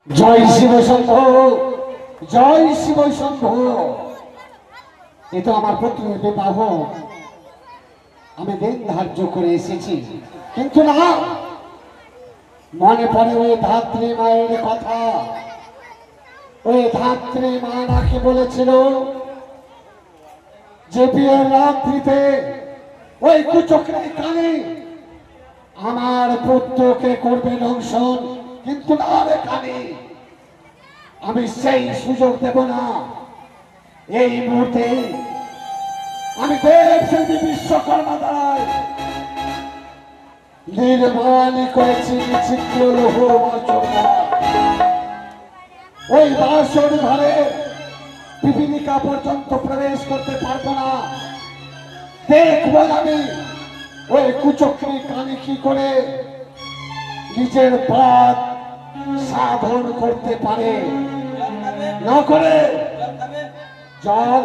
জয় শিব শম্ভু, জয় শিব শম্ভু। এ তো আমার পুত্র বিবাহ আমি দিন ধার্য করে এসেছি, কিন্তু না, মনে পড়ে ওই ধাত্রী মায়ের কথা। ওই ধাত্রী মা নাকি বলেছিল যে বিয়ের রাত্রিতে ওই কুচক্রের কানে আমার পুত্রকে করবে দংশন, কিন্তু না রে কানে, আমি সেই সুযোগ দেব না। এই মুহূর্তে আমি দেবদেবী বিশ্বকর্মা দ্বারায় নির্মাণ করেছি বিচিত্র লৌহ বাসর। ওই বাসর ঘরে পিপীলিকা পর্যন্ত প্রবেশ করতে পারবো না। দেখবো আমি ওই কুচক্রী কানে কি করে নিজের পাপ সাধন করতে পারে। না করে জল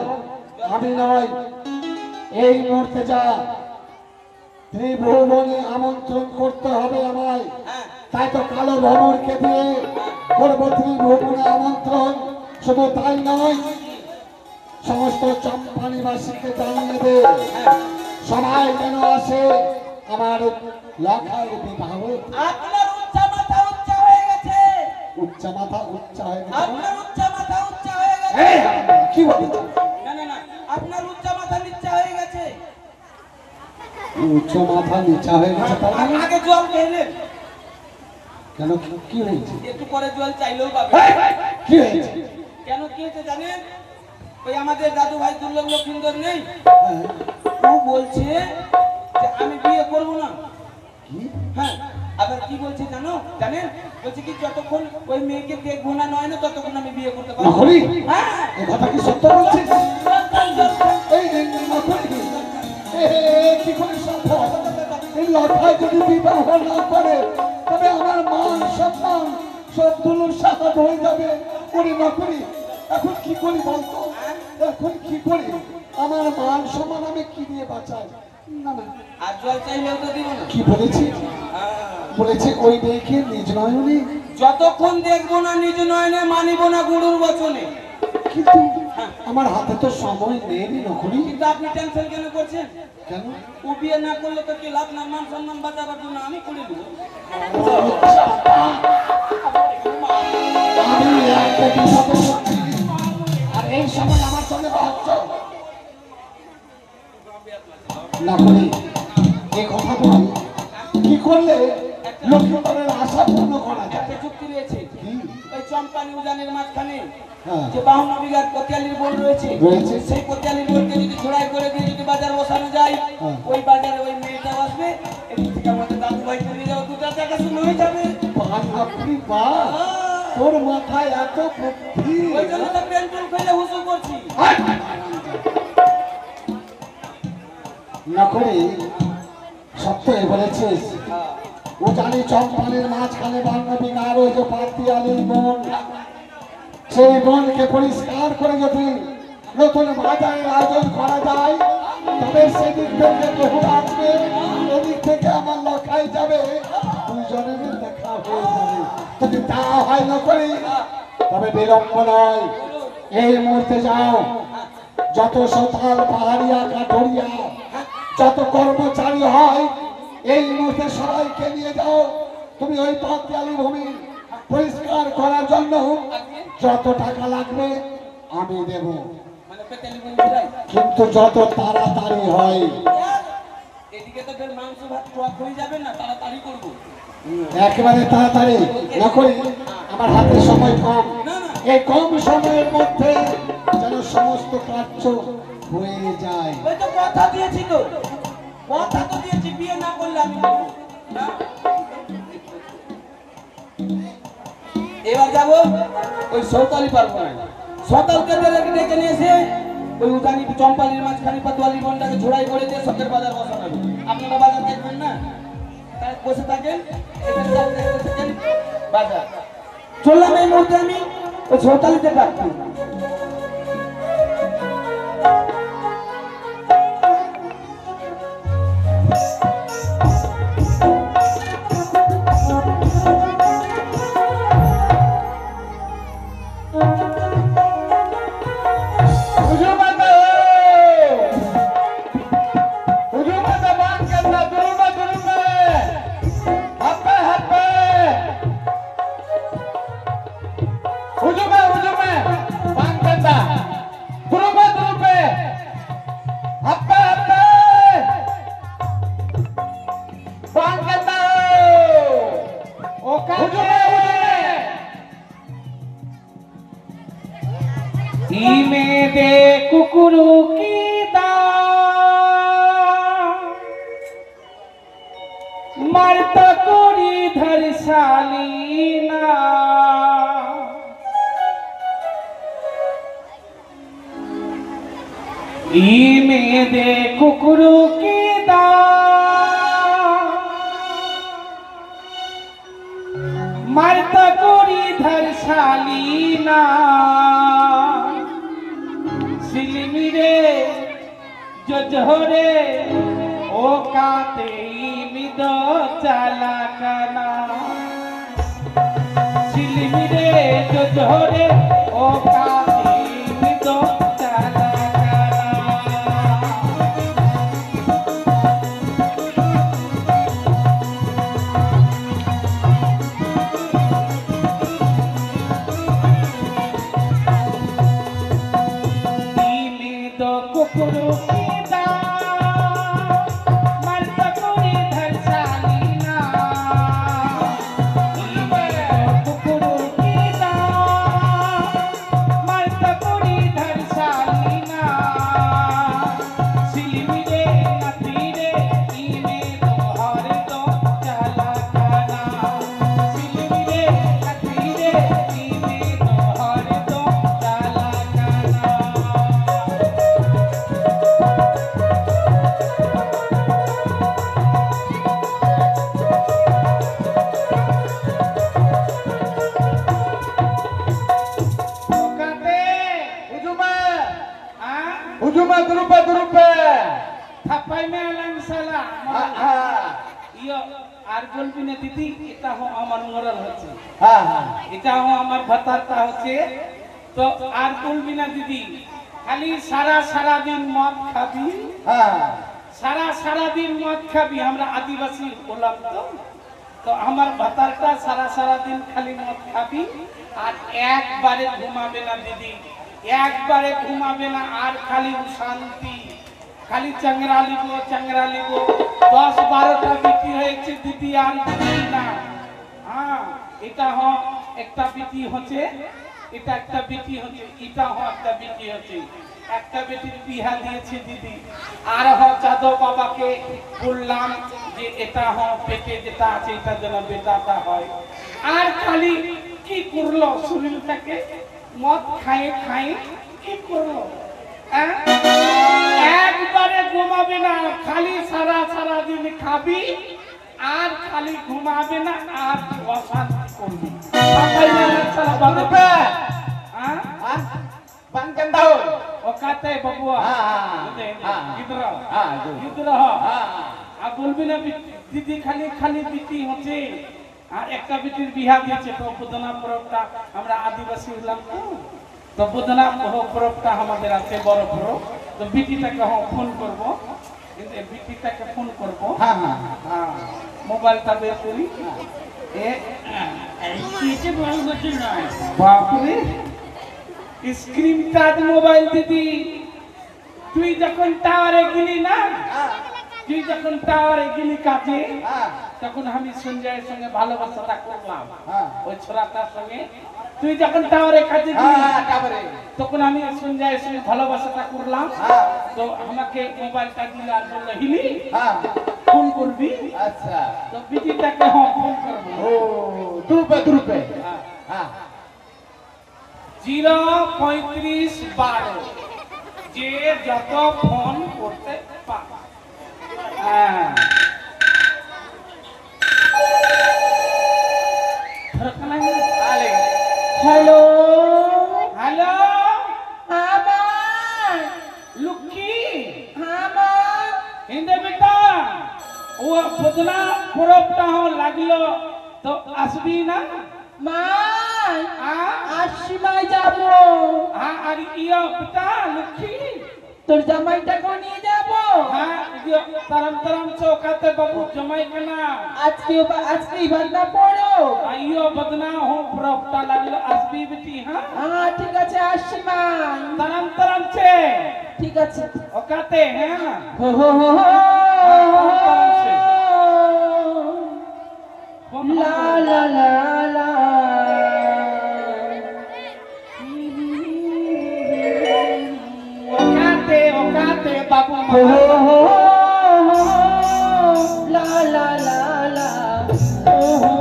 আমি নয়, এই মুহূর্তে যা ত্রিভুবনে আমন্ত্রণ করতে হবে আমায়। তাই তো কালো ভ্রমণকে দিয়ে করবো ত্রিভুবনে আমন্ত্রণ। শুধু তাই নয়, সমস্ত চম্পানিবাসীকে জানিয়ে দে সবাই যেন আসে আমার লখার বিবাহ। আপনার উচ্চা মাথা উচ্চা হয়ে গেছে। উচ্চা মাথা উচ্চা হয়ে গেছে। আপনার উচ্চা মাথা উচ্চা হয়ে গেছে। কি বলছ? না না না, আপনার উচ্চা মাথা নিচা হয়ে গেছে। উচ্চ মাথা নিচা হয়ে গেছে তার মানে? আগে জল খেলেন কেন, কি হয়েছে? একটু পরে জল চাইলেও পাবে। কি হয়েছে? কেন কি হয়েছে জানেন? ওই আমাদের দাদু ভাই দুর্লভ লক্ষিন্দর নেই, ও বলছে যে আমি বিয়ে করব না। হ্যাঁ, আবার কি বলছে জানো জানেন? বলছে কি যতক্ষণ ওই মেয়েকে দেখবো না নয় না ততক্ষণ আমি বিয়ে করতে পারবো না। হ্যাঁ, এই কথা কি সত্য বলছিস? এই কি করে সম্ভব? এই লড়াই যদি বিবাহ না করে তবে আমার মান সম্মান সব ধুলোসাৎ হয়ে যাবে। করি না করি, এখন কি করি বলতো? এখন কি করি? আমার মান সম্মান আমি কি দিয়ে বাঁচাই? না না, আর জল চাইলেও তো দিব না। কি বলেছি? বলেছে ওই মেয়েকে নিজ নয়নে, যতক্ষণ দেখবো না নিজ নয়নে মানিব না গুরুর বচনে। কিন্তু আমার হাতে তো সময় নেই নখুরি। কিন্তু আপনি টেনশন কেন করছেন? কেন? ও বিয়ে না করলে তো কি লাভ? না মান সম্মান বাঁচাবার জন্য আমি করে দেবো। আমি একটা বিপদে পড়ছি, আর এই সময় আমার সঙ্গে ভাবছ না করি এই কথা বল। কি করলে লক্ষ্মীপুরের আশা পূর্ণ করা যায়? একটা চুক্তি রয়েছে ওই চম্পানি উজানের মাঝখানে হ্যাঁ, যে 52 বিঘার কোতিয়ালির বোল রয়েছে, রয়েছে। সেই কোতিয়ালির বোলকে যদি ছড়াই করে দিয়ে যদি বাজার বসানো যায়, হ্যাঁ। ওই বাজারে ওই মেয়েটা আসবে, এদিক থেকে আমাদের দাদু ভাই চলে যাবে, দুটা টাকা শুনে হয়ে যাবে। বাপরে বাপ, তোর মাথায় এত বুদ্ধি! ওই জন্য তো পেন্টুল ফেলে হুসু করছি। না করে সত্যই বলেছিস। ও জানি চম্পানের মাঝখানে 52 বিঘার ওই যে পাতিয়ালির বন, সেই বনকে পরিষ্কার করে যদি নতুন বাজারের আয়োজন করা যায় তবে সেদিক থেকে বহু আসবে, এদিক থেকে আমার লখাই যাবে, দুজনের দেখা হয়ে যাবে। যদি তা হয় না করি তবে বিলম্ব নয়, এই মুহূর্তে যাও, যত সতাল পাহাড়িয়া কাঠরিয়া যত কর্মচারী হয় এই মুহূর্তে সবাইকে নিয়ে যাও। তুমি ওই পাতিয়ালি ভূমি পরিষ্কার করার জন্য যত টাকা লাগবে আমি দেব, মানে পেটালি বন্ধুরাই কিন্তু যত তাড়াতাড়ি হয়। এদিকে তো ফের মাংস ভাত খোয়া হয়ে যাবে না, তাড়াতাড়ি করবো। একেবারে তাড়াতাড়ি না করি, আমার হাতে সময় কম। না না, এই কম সময়ের মধ্যে যেন সমস্ত কার্য হয়ে যায়। ওই তো কথা দিয়েছি, তো কথা তো দিয়েছি, বিয়ে না করলে আমি করবো না। এবার যাবো ওই সৌতালি পারবো না, সৌতালকে ডেকে নিয়ে এসে ওই উদানি চম্পালির মাঝখানে পাতোয়ালি বনটাকে ঝোড়াই করে দিয়ে শখের বাজার বসানো হবে। আপনারা বাজার দেখবেন না, তাই বসে থাকেন, এখানে দেখতে থাকেন বাজার। চললাম এই মুহূর্তে আমি ওই সৌতালিতে ডাকছি। হুজুমে বাংকেন্দা দুরুপে আব্বে বাংকেন্দা হুজুমে ইমে দে কুকুরু কি দা মারতা করি ধরসালিনা ইমে দে কুকুরু কি দা মারতা করি ধরসালিনা সিলিমিরে জোরে ও কাতে মিদ চালাকানা সিলিমিরে জোরে ও কাতে মিদ চালাকানা কুকুরু কি দা মারতা করি ধরসালিনা ইমে কুকুরু কি দা মারতা করি ধরসালিনা সিলিমিরে নাতিরে ইমে তোহর তো চালাকানা সিলিমিরে নাতিরে ইমে তোহর তো চালাকানা হুজুমে দুরুপে থাপাই মে আলাম সালা ইয়ো আর বলবি না দিদি এটা আমার মরল হচ্ছে এটা আমার ভাতারটা হচ্ছে তো আর বলবি না দিদি খালি সারা দিন মদ খাবি সারা দিন মদ খাবি আমরা আদিবাসী বললাম তো আমার ভাতারটা সারা দিন খালি মদ খাবি আর একবারে ঘুমাবে না দিদি একবারে ঘুমাবে না আর খালি শান্তি খালি চাংরা লিব 10-12টা বিটি হয়েছে দিদি আর দিদি না হ্যাঁ এটা একটা বিটি হচ্ছে এটা একটা বিটি হচ্ছে এটা একটা বিটি হচ্ছে একটা বেটির বিয়া দিয়েছে দিদি আর যাদব বাবাকে বললাম যে এটা পেটে যেটা আছে এটা যেন বেটাটা হয় আর খালি কি করলো শরীরটাকে মদ খায়ে কি করলো একবারে ঘুমাবে না খালি সারা দিন খাবি আর খালি ঘুমাবে না আর অশান্তি করবি ওকাতে বাবুয়া আর বলবি না দিদি খালি বিটি হচ্ছে আর একটা বিটির বিয়া দিয়েছে তো বুধনা পরবটা আমরা আদিবাসী হলাম তো বুধনা পরবটা আমাদের আছে বড় পরব তো বিটিটাকে ফোন করব কিন্তু বিটিটাকে ফোন করব মোবাইলটা বের করি বাপরে স্ক্রিন টাচ মোবাইল দিদি তুই যখন টাওয়ারে গেলি না তুই যখন টাওয়ারে গেলি কাজে তখন আমি সঞ্জয়ের সঙ্গে ভালোবাসাটা করলাম ওই ছোড়াটার সঙ্গে তুই যখন টাওয়ারে কাজে গেলি তখন আমি সঞ্জয়ের সঙ্গে ভালোবাসাটা করলাম তো আমাকে মোবাইলটা দিলে আর বললো হিলি ফোন করবি আচ্ছা তো বিটিটাকে ফোন করবো দুরুপে 0-35-12 যে যত ফোন করতে পারে हेलो हेलो हाँ माँ लुक्की हाँ माँ हिंदे बेटा वो बुधना पुरबटा लागलो तो আসবি না माँ आशिमा जाबो আর ইয়া বেটা লক্ষ্মী তোর জামাইটাকে নিয়ে যাব হ্যাঁ তারাম তারাম চৌকাতে বাবু জমাই কেনা আজকেই বদনা পড়ো আইও বদনা হো প্রপটা লাগলো আসবি বেটি হ্যাঁ হ্যাঁ ঠিক আছে আসছি মা তারাম তারাম চে ঠিক আছে ওকাতে হ্যাঁ না হো হো হো লা লা লা লা ওকাতে বাবু হো হো হো লা লা লা লা ও হো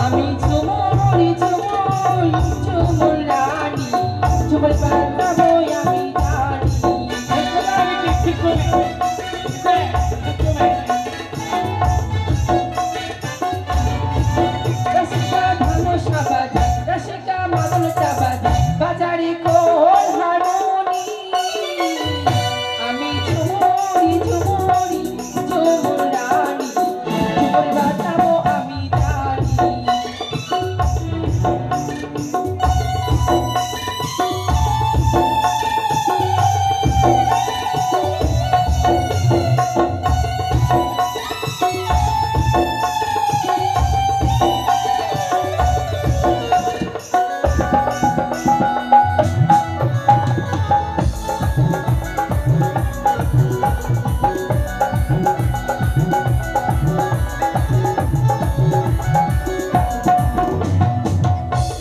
আমি ঝুমুরি ঝুমুরি ঝুমুর রানী ঝুমুর বানাবো আমি জানি ঠিক করে রসিকা ধানুষা বাজা রসিকা মাদলটা বাজা বাজারে কোল হারমোনি আমি ঝুমুরি ঝুমুরি ঝুমুর রানী ঝুমুর বানাবো আমি জানি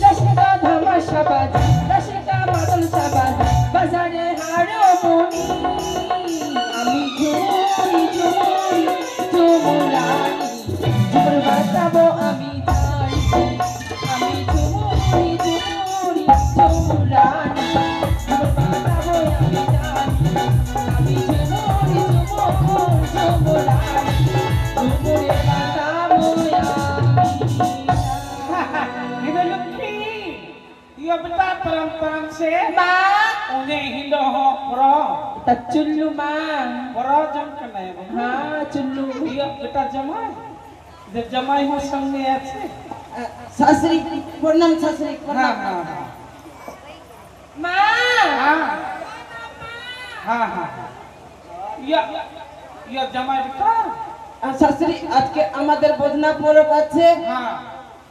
রসিকা ধামাশা বাজা রসিকা মাদলটা বাজা বাজারে হারমোনি আমি ঝুমুরি ঝুমুরি ঝুমুর রানী ঝুমুর বানাবো আমি জানি আমি ঝুমুরি ঝুমুরি ঝুমুর রানী ঝুমুর বানাবো আমি জানি আমি ঝুমুরি ঝুমুর ঝুমুর রানী ঝুমুরে বানাবো Ini lukki. Iya betul terang-terang sih. মা Une hindo ho pro. তা চুল্লু মা Pro jam kena ya. হ্যাঁ চুল্লু Iya kita jamai. যে জামাই হোর সঙ্গে আছে শাশুড়ি প্রণাম শাশুড়ি হ্যাঁ হ্যাঁ হ্যাঁ মা হ্যাঁ হ্যাঁ হ্যাঁ ইয়া ইয়া জামাই বেটা শাশুড়ি আজকে আমাদের বদনা পরব আছে হ্যাঁ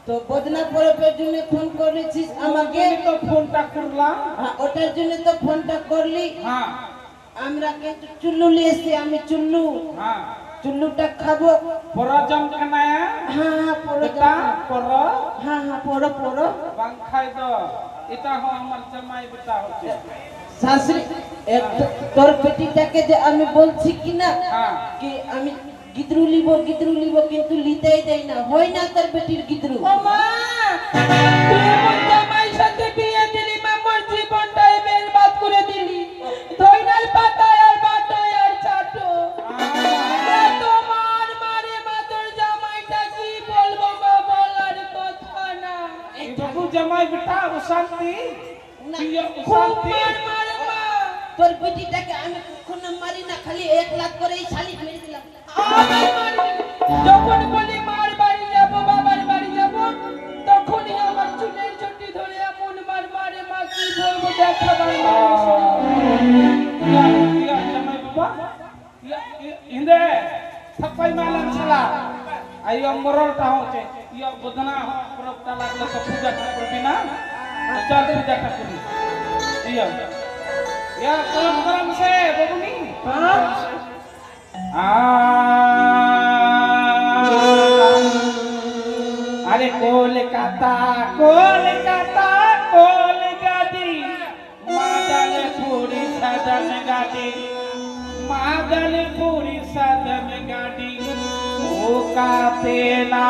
তো বদনা পরবের জন্য ফোন করেছিস আমাকে আমাকে তো ফোনটা করলাম হ্যাঁ, ওটার জন্য তো ফোনটা করলি হ্যাঁ আমরা কিন্তু চুল্লু নিয়ে এসছি আমি চুল্লু হ্যাঁ চুল্লুটা খাবো পরজম কেনা হ্যাঁ হ্যাঁ পড়ো বেটা পর হ্যাঁ হ্যাঁ পড়ো পড়ো বাং খাই তো এটা হো আমার জামাই বেটা হচ্ছে শাশুড়ি তোর বেটিটাকে যে আমি বলছি কি না হ্যাঁ कि আমি গিদ্রু লিব কিন্তু লিতেই দেই না হয় না তোর বেটির গিদ্রু ও মা তুই আমার জামাই সাথে বিয়ে দিলি মা মোর জীবনটাই বরবাদ করে দিলি ধইনার পাতায় আর বাটায় আর চাটো তোমার মারে মা তোর জামাইটা কি বলবো মা বলার কথা না এই বাবু জামাই বেটা শান্তি প্রিয় খুব শান্তি মার মারে মা তোর বেটিটাকে আমি কখনো মারি না খালি এক লাখ করেই শালি মেরে দিলাম যখন বলি মার বাড়ি যাব বাবার বাড়ি যাব তখনই আমার চুলের চটি ধরে এমন মার মারে মা কি বলবো দেখাবার ইয়া ইয়া জামাই বাবা ইয়া ইন্দে থাপাই মালাম সালা আইও মরলটা হচ্ছে ইয়া বদনা হ প্রবটা লাগলে তো পূজা করবি না চল পূজাটা করি ইয়া ইয়া করম করম সে ববুনি আরে কলকাতা কলকাতা কলকাতি মাদালপুরি সাদন গাড়ি মাদালপুরি সাদন গাড়ি ও কাতে না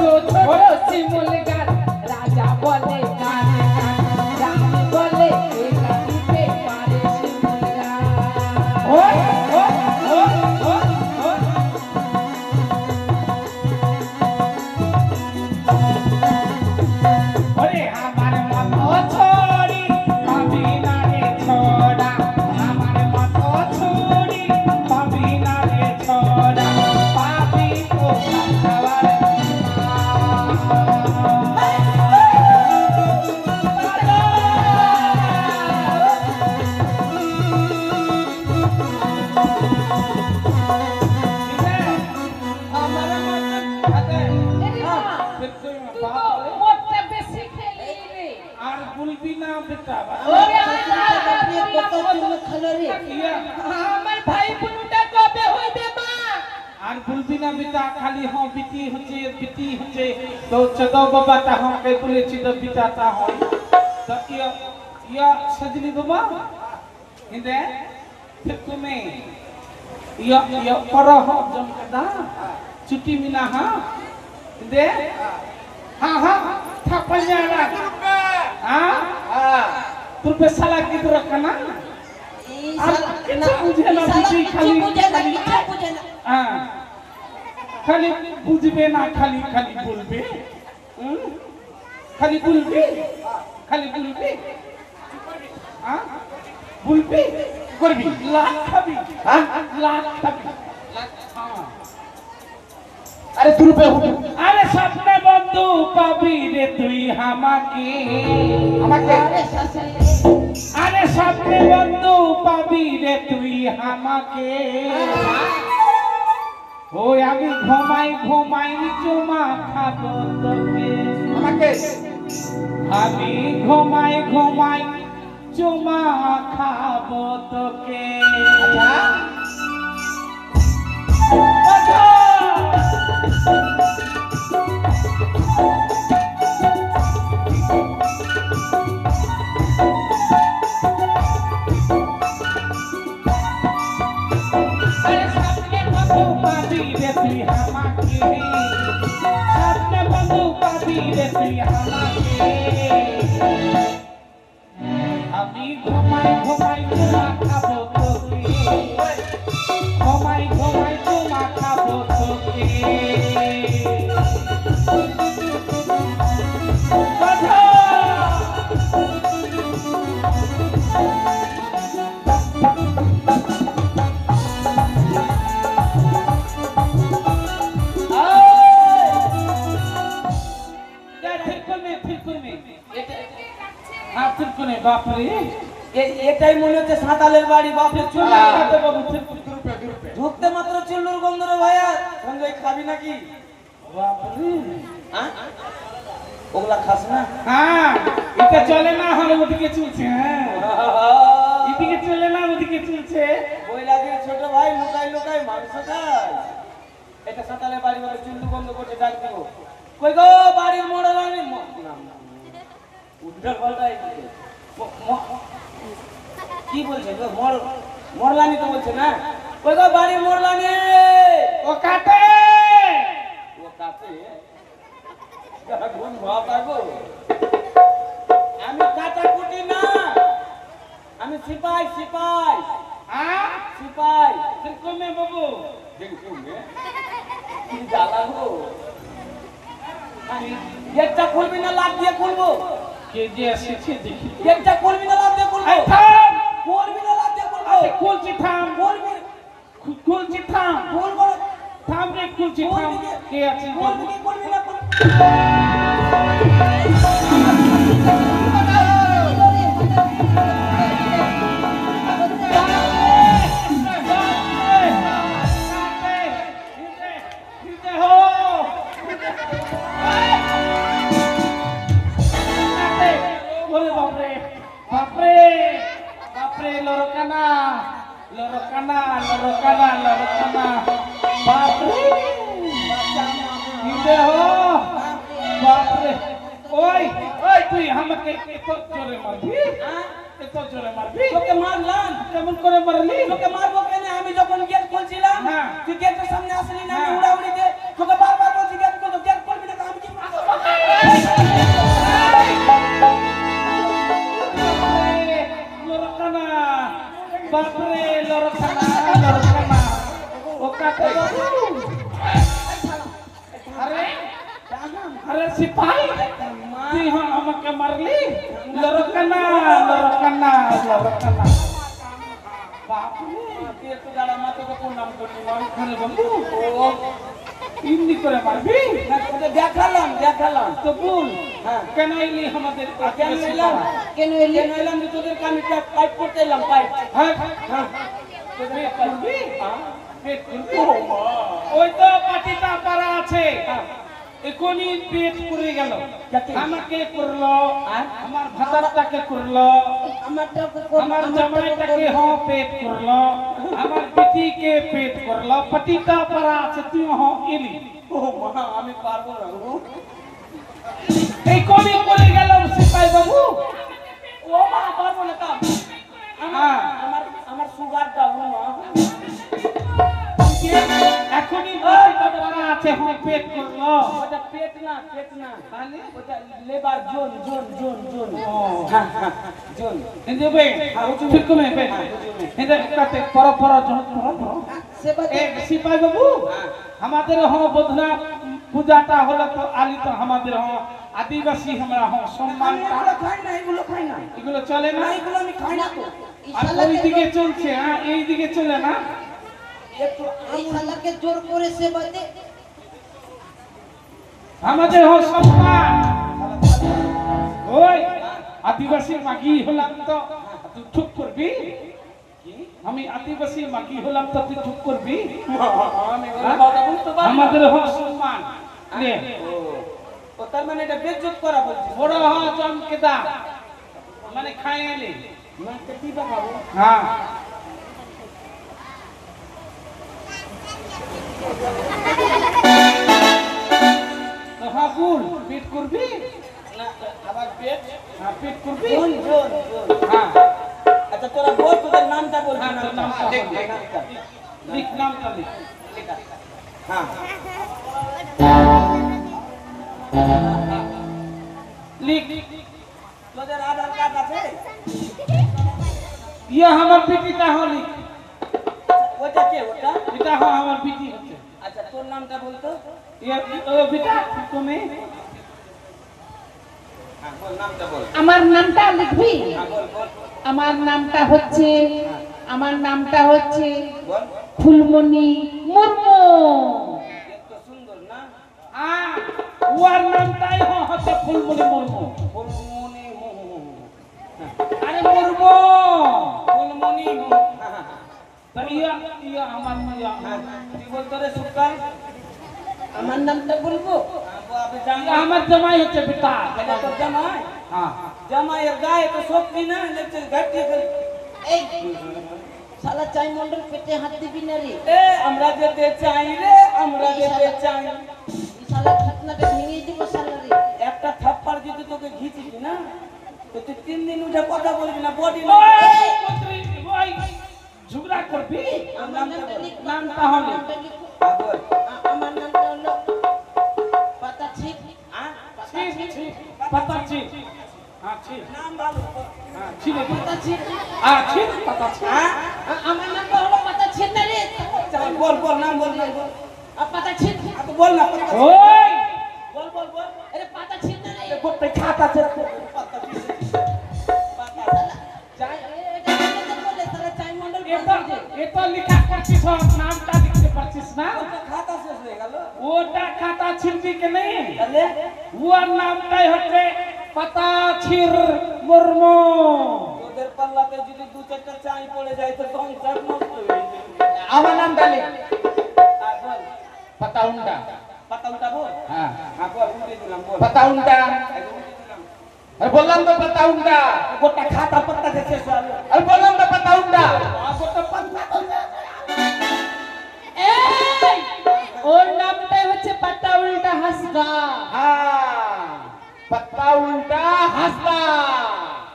ছোট শিমুল গাছ রাজা বলে গানে গানে রানী বলে এ গাড়িতে পারে শিমুল গাছ ওই ওই ওই ওই ওই ওরে আমার মতো ছড়ি পাবি না রে ছড়া আমার মতো ছড়ি পাবি না রে ছড়া পাবি তো খাবার আমার মোটটা বেশি খেলি রে আর বলবি না বেটা ওরে আপনি কত দিন খেলো রে আমার ভাই বোনটা কবে হইবে মা আর বলবি না বেটা খালি हाँ বিটি হচ্ছে তো চদো বাবা তা हम কে বলেছি তো বিটা তা হয় তো ইয়া সজনি বাবা হিন্দে फिर तुम्हें या पर हो जम कदा छुट्टी मिला हां हिंदे हां हां थापanya हां तुर पे साला किधर कना খালি বুঝবে না খালি খালি বলবে খালি বলবে খালি বলবে বলবে করবি লাখ খাবি লাখ খাবি আরে তুই রূপে আরে স্বপ্নে বন্ধু পাবি রে তুই আমাকে আরে স্বপ্নে বন্ধু পাবি রে তুই আমাকে ওই আমি ঘুমাই চুমা খাবো তোকে আমাকে আমি ঘুমাই চুমা খাবো তোকে আমি ঘুমাই চুমা খাবো তোকে ঘুমাই চুমা খাবো তোকে বাপরে এটাই মনে হচ্ছে সাঁতালের বাড়ি বাপরে চুল বাবু ঢুকতে মাত্র চুল্লুর গন্ধ রে ভাইয়া সঙ্গে খাবি নাকি বাপরে হ্যাঁ ওগুলা খাস না হ্যাঁ এটা চলে না হলে ওদিকে চলছে হ্যাঁ এদিকে চলে না ওদিকে চলছে ওই লাগে ছোট ভাই লুকাই মাংস খায় এটা সাঁতালের বাড়ি বলে চুল্লু গন্ধ করছে ডাক দিব কই গো বাড়ির মোড়া রানি উল্টা পাল্টাই কি বলছে গো মোড়লানি তো বলছে না কই গো বাড়ির মোড়লানি ও কাটে গুণ ভাবা গো আমি কাটা কুটি না আমি সিপাই হ্যাঁ সিপাই কমে বাবু কি জ্বালা গো গেটটা খুলবি না লাভ দিয়ে খুলবো কে যে এসেছে দেখি গেটটা খুলবি না লাভ দিয়ে খুলবো এই থাম খুলবি না লাভ দিয়ে খুলবো খুলছি থাম খুলবি খুলছি থাম খুলবো থাম রে খুলছি থাম কে আছে খুলবি কি খুলবি না তুই আমাকে এত জোরে মারবি এত জোরে মারবি তোকে মারলাম কেমন করে মারলি তোকে মারবো কেন আমি যখন গেট খুলছিলাম হ্যাঁ। তুই গেটের সামনে আসলি না আমি হ্যাঁ। উড়াউড়িতে তোকে বারবার বলছি গেট খুলবি না আমি बाप रे लड़कना ओ काटे अरे अरे सिपाही ती हमके मारली लड़कना बाप रे ये तो गाड़ा माथे को नाम करनी मारी खाने बंदू ओ ইন্দি করে মারবি না তোকে দেখালাম তো বল হ্যাঁ কেন এলি আমাদের কেন এলাম যে তোদের কানে পাইপ করতে এলাম পাইপ হ্যাঁ হ্যাঁ তোদের করবি পেট করবি ওই তো পাটিটা পারা আছে এখনই পেট করে গেল আমাকে করলো আমার ভাতারটাকে করলো আমার জামাইটাকে পেট করলো আমার বেটিকে পেট করলো পাটিটা পারা আছে তুই এলি ও মা আমি পারবো না এই কোনি করে গেল সিপাই বাবু ও মা পারবো না কাম আমার সুগারটা ও মা এখনই পাটিটা পারা আছে পেট করলো ওটা পেট না তাহলে ওটা লেবার জোন হ্যাঁ জোন দেবে ঠিক কমে বে এদের কাতে পর জন সিপাই বাবু আমাদের বদনা পূজাটা হলো তো আলি তো আমাদের আদিবাসী আমরা সম্মান এগুলো খাই না এগুলো চলে না এগুলো আমি খাই না তো আর ওই দিকে চলছে এই দিকে চলে না একটু এই শালাকে জোর করে সেবা দে আমাদের সম্মান ওই আদিবাসী মাগি হলাম তো তুই চুপ করবি আমি আদিবাসী মাগি হলাম তো তুই চুপ করবি আমাদের সম্মান নে ও তার মানে এটা বেজ্জত করা বলছিস বড় চমকেদা মানে খাইলে না কি বা খাবো হ্যাঁ তো হাবুল পেট করবি না আবার পেট পেট করবি জোন হ্যাঁ আচ্ছা তোরা বল তোদের নামটা বল হ্যাঁ, তোর নামটা বল। লিখ নামটা লিখ হ্যাঁ লিখ তোদের আধার কার্ড আছে ইয়া আমার বেটিটা হলি ওটা কে ওটা এটা আমার বেটি হচ্ছে আচ্ছা তোর নামটা বলতো ইয়া ও বেটা তুমি হ্যাঁ বল নামটা বল আমার নামটা লিখবি হ্যাঁ বল আমার নামটা হচ্ছে বল ফুলমণি মুর্মু এত সুন্দর না ওর নামটাই হচ্ছে ফুলমণি মুর্মু ফুলমণি আরে মুর্মু ফুলমণি তা ইয়া আমার কি বলতো রে সুলতান আমার নামটা বলবো আপনি জানেন ইয়া আমার জামাই হচ্ছে বেটা এটা তো জামাই হ্যাঁ জামাইয়ের গায়ে তো সত্যি না লেকচার ঘাটিয়ে ফেলে এই শালা চাই মন্ডল পেটে হাত দিবি না রে এ আমরা যেতে চাই রে আমরা যেতে চাই এই শালা খাতনাটা ভেঙে দিব শালা রে একটা থাপ্পড় যদি তোকে ঘিচিস না তো তুই 3 দিন উঠে কথা বলবি না বডি ওই মন্ত্রী ওই ঝগড়া করবি আমার নামটা লিখ নামটা হলো নামটা লিখো আমার নামটা হলো পাতা ছিপ পাতা ছিপ হ্যাঁ ছিপ নাম ভালো হ্যাঁ ছিপ পাতা ছিপ ছিপ পাতা ছিপ আমার নামটা হলো পাতা ছিপ না রে বল নাম বল পাতা ছিপ তো বল না ওই বল আরে পাতা ছিপ না রে করতে খাতা আছে চাই এটা বলে তারা চাই মন্ডল এটা লেখা করছিস নামটা লিখতে পারছিস না খাতা শেষ হয়ে গেল ওটা খাতা ছিলবি কে নেই তাহলে ওর নামটাই হচ্ছে পাতাছির মুর্মু তোদের পাল্লাতে যদি 2-4টা চাই পড়ে যায় তো সংসার নষ্ট হয়ে যাবে আমার নামটা লিখ আর বল পাতাউন্ডা পাতা উঠাবো হ্যাঁ হ্যাঁ বল উঠে দিলাম বল পাতাউন্ডা আরে বললাম তো পাতাউন্ডা গোটা খাতা পাতা শেষ হলো আরে বললাম তো পাতাউন্ডা গোটা পাতা এই ওর নামটাই হচ্ছে পাতা উল্টা হাসগা হ্যাঁ পাতাউন্ডা হাসদা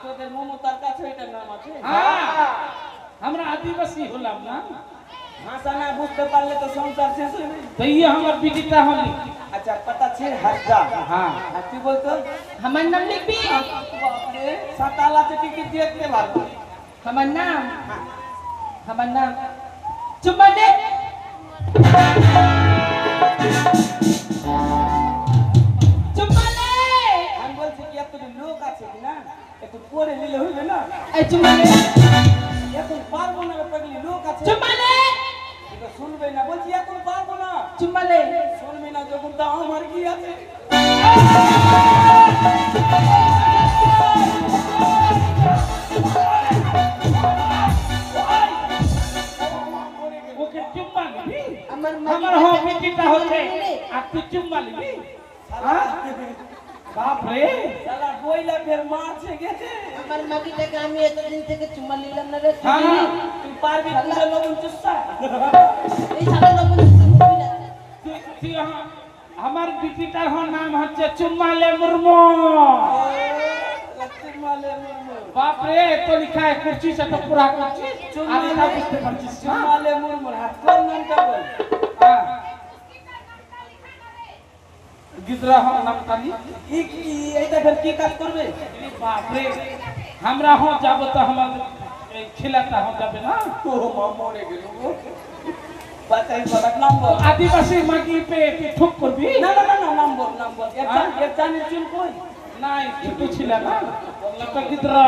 তোদের মমতার কাছে এটার নাম আছে হ্যাঁ আমরা আদিবাসী হলাম না ভাষা না বুঝতে পারলে তো সংসার শেষ হয়ে যাবে তো ইয়ে আমার বিটিটা হলি আচ্ছা পাতা ছিল হাসদা হ্যাঁ আর তুই বলতো আমার নাম লিখবি বাপরে সাতাল আছে টিকিট দেখতে পারবো আমার নাম আমার নাম চুম্মা দে। চুম্মা দে। আমি বলছি কি এত লোক আছে কিনা একটু পরে নিলে হইবে না। এই চুম্মা দে। এখন পারবো না পাগলি, লোক আছে চুম্মা দে। এটা শুনবে না, বলছি এখন পারবো না। চুম্মা দে। শুনবি না যখন, তা আমার কি আছে। ওকে চুম্মা নিবি? আমার আমার হ বেটিটা হচ্ছে আর তুই চুম্মা নিবি? হ্যাঁ? বাপ রে, শালা বইলা ফের মারছে গেছে। আমার মাগিটাকে আমি এতদিন থেকে চুম্মা নিলাম না রে। হ্যাঁ। তুই পারবি পুরো লবণ চুষা। এই সারা লবণ চুষা করবি না। তুই আমার বেটিটার নাম হচ্ছে চুম্মালে মুর্মু। চুম্মালে মুর্মু। বাপ রে, তো লিখা है कुर्सी से तो पूरा করছিস। আর এটা বুঝতে পারছিস না? চুম্মালে মুর্মু। হাত কোন নামটা বল। হ্যাঁ। গিদ্রা নাম তালি। কি এইটা ফের কি কাজ করবে? बाप रे, हमरा हो जाबो तो हम खिलाता हो जाबे ना। ও মা মরে গেল গো। বাতাই বড় নাম বল। आदिवासी मागी पे ठुक करबी না না না না, নাম বল নাম বল। এর জানির চুল কই? নাই ছোট ছিল না ছোট গিদ্রা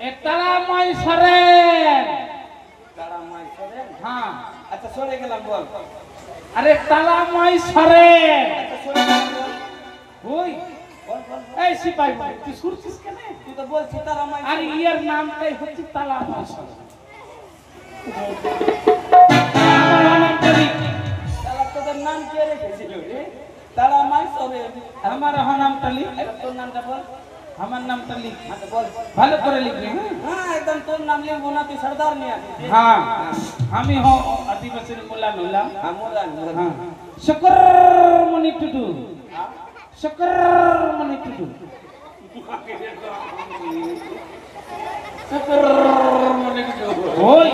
এতারা মাই সরে। তারা মাই সরে। হ্যাঁ, আচ্ছা সরে গেলাম বল। আরে তালা মাই সরে। আচ্ছা সরে গেলাম বল। ওই বল বল। এই সিপাই বল, তুই শুনছিস কেন? তুই তো বলছি তারা মাই। আর ইয়ার নামটাই হচ্ছে তালা মাই সরে। আমার নাম করি তারা তোদের নাম কে রেখেছিল রে? তারা মাই সরে। আমার নাম তালি। এবার তোর নামটা বল। আমার নাম তালি আচ্ছা বল। ভালো করে লিখবি। হ্যাঁ একদম তোর নাম লিখবো না, তুই সর্দার নিয়ে আসিস। হ্যাঁ, আমি হো আদিবাসী মোল্লা নুল্লা। হ্যাঁ মোলান হ্যাঁ, শুকর মনি টুডু। শুকর মনি টুডু। ওই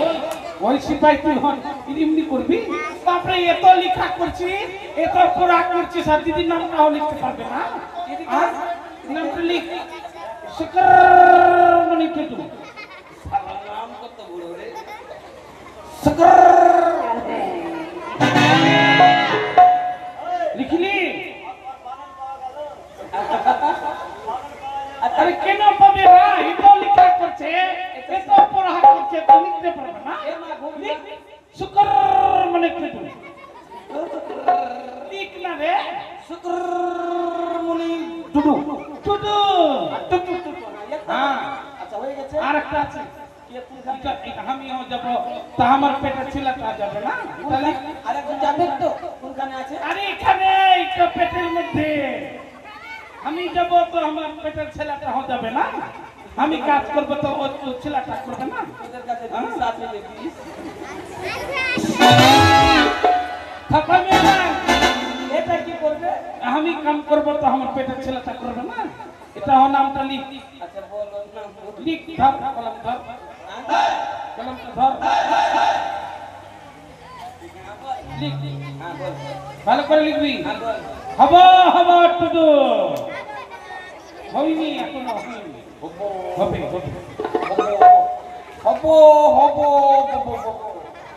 ওই সিপাই তুই হন এমনি করবি? বাপরে, এত লেখা করছি, এত পড়া করছি, আর দিদির নামটাও লিখতে পারবে না? আর নামটা লিখ, শুকর মনি টুডু। নাম কত বড় রে। শুকর লিখলি? আরে কেন পাবে না? এত লেখা করছে, এত পড়া করছে, তো লিখতে পারবে না? লিখ, শুকর মনি টুডু। লিখ না রে, শুক্রমণি টুডু টুডু। হ্যাঁ, আচ্ছা হয়ে গেছে। আর একটা আছে, কি কোনখানে? এটা আমি যাব তা আমার পেটের ছেলেটা যাবে না? তাহলে আরেকজন যাবে তো? কোনখানে আছে? আরে এখানে একটা পেটের মধ্যে আমি যাব, তো আমার পেটের ছেলেটা যাবে না? আমি কাজ করব তো ও ছেলেটা করবে না? তোদের কাছে 20 আছে যে 20। থাপা মেলা, এটা কি করবে? আমি কাম করব তো আমার পেটের ছেলেটা করবে না? এটা নামটা লিখ। আচ্ছা বল নাম বল। লিখ, ধর কলম ধর, কলমটা ধর, লিখ, হ্যাঁ বল। ভালো করে লিখবি। হ্যাঁ বল। হব হব টুডু। হয়নি এখনো, হয়নি। হবে হবে। হবো হবো হবো হবো।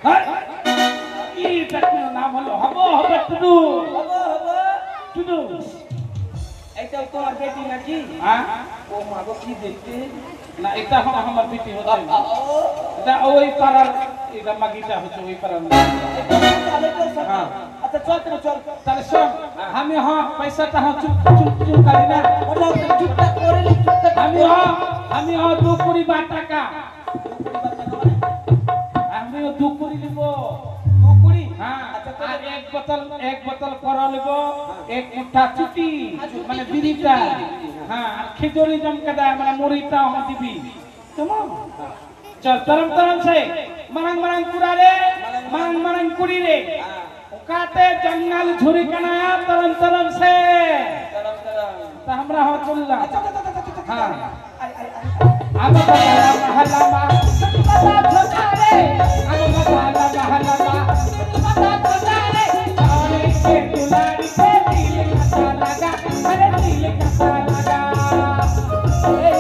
হ্যাঁ, কি দেখো নাম হলো হব হবে টুডু। হবো হবো। টুডু। এইটা তোমার বেটি নাকি? হ্যাঁ, ও মা গো কি দেখতে। না এটা হলো আমার বেটি হচ্ছে না। এটা ওই পাড়ার, এটা মাগিটা হচ্ছে ওই পাড়ার। হ্যাঁ। আচ্ছা চল তো চল। তাহলে শোন, আমি পয়সাটা চুপ চুপ চুপ করি না। ওটা চুপটা করে লি, চুপটা আমি 2 কোটি টাকা, আমি 2 কোটি নিব। 2 কুড়ি। হ্যাঁ, আচ্ছা আর এক বোতল করা নিব, এক মুঠা চুটি মানে বিড়িটা। হ্যাঁ, আর খিচুড়ি জমকে দেয় মানে মুড়িটা দিবি। কেমন? চল তরম তরম से मरंग मरंग कुड़ा रे, मरंग मरंग कुड़ी रे, काटे जंगल झुरी कनाया तरम तरम से। तो हमरा हो चलला। हाँ, अब महला महला मा बता छोटा रे, अब महला महला मा बता छोटा रे, और के दुलारी से दिल कसा लगा, अरे दिल कसा लगा। ए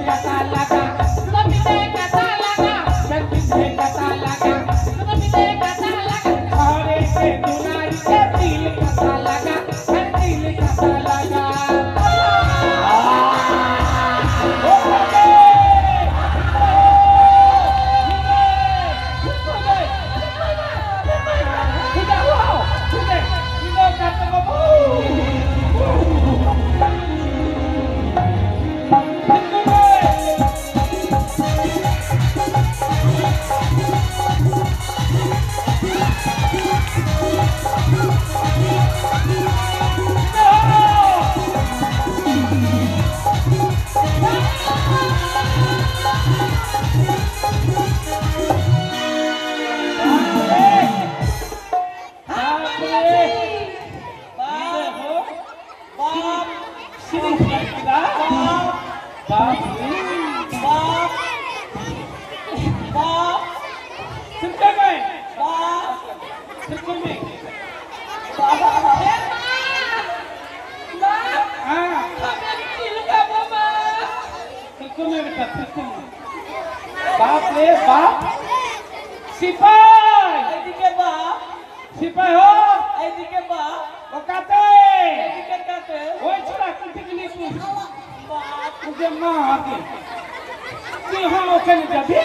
कथा लगा कविते कथा लगा कविते कथा लगा कविते कथा लगा हरे के दुलारी के दिल कथा लगा हर दिल कथा लगा बाप रे बाप सिपाही এদিকে বাপ सिपाही हो এদিকে বাপ वो कहते এদিকে কাটে ওই ছোড়া কুটি গলি তুই বাপ तुझे मां आके তুই হ্যাঁ ওখানে যাবি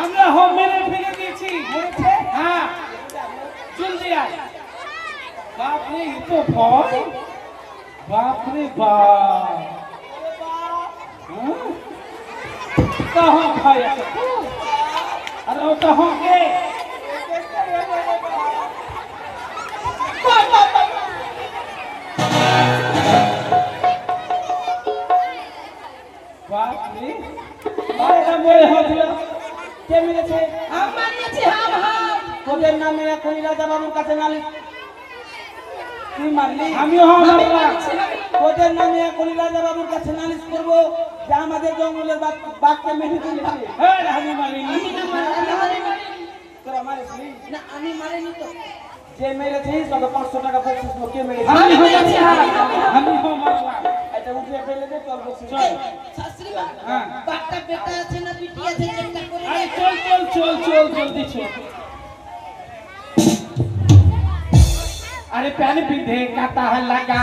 আমরা হোম মেরে ফেলে দিয়েছি মরেছে হ্যাঁ চল দিয়া বাপ রে ये तो ভয় बाप रे बाप कहाँ भाई अरे वो कहाँ के बाप रे बाप रे हो दिया কে মেরেছে हम मानिए हम তোদের নামে এখনই রাজা বাবুর কাছে নালিশ তুই মারলি আমি হ্যাঁ মারলা তোদের নামে এখনই রাজা বাবুর কাছে নালিশ করব যে আমাদের জঙ্গলের বাঘকে মেরে দিয়েছে হ্যাঁ আমি মারিনি তোরা মারিসনি ना আমি মারিনি তো যে মেরেছিস তোকে 500 টাকা বকশিশ দেবো কে মেরেছে আমি হ্যাঁ মারলা এটা উঠে ফেলে দে তোর বকশিশ শাস্ত্রী মা হ্যাঁ বাচ্চা বেটা আছে না বিটি আছে চেষ্টা করে अरे चल चल चल चल जल्दी चल अरे पैन पिंधे काता लगा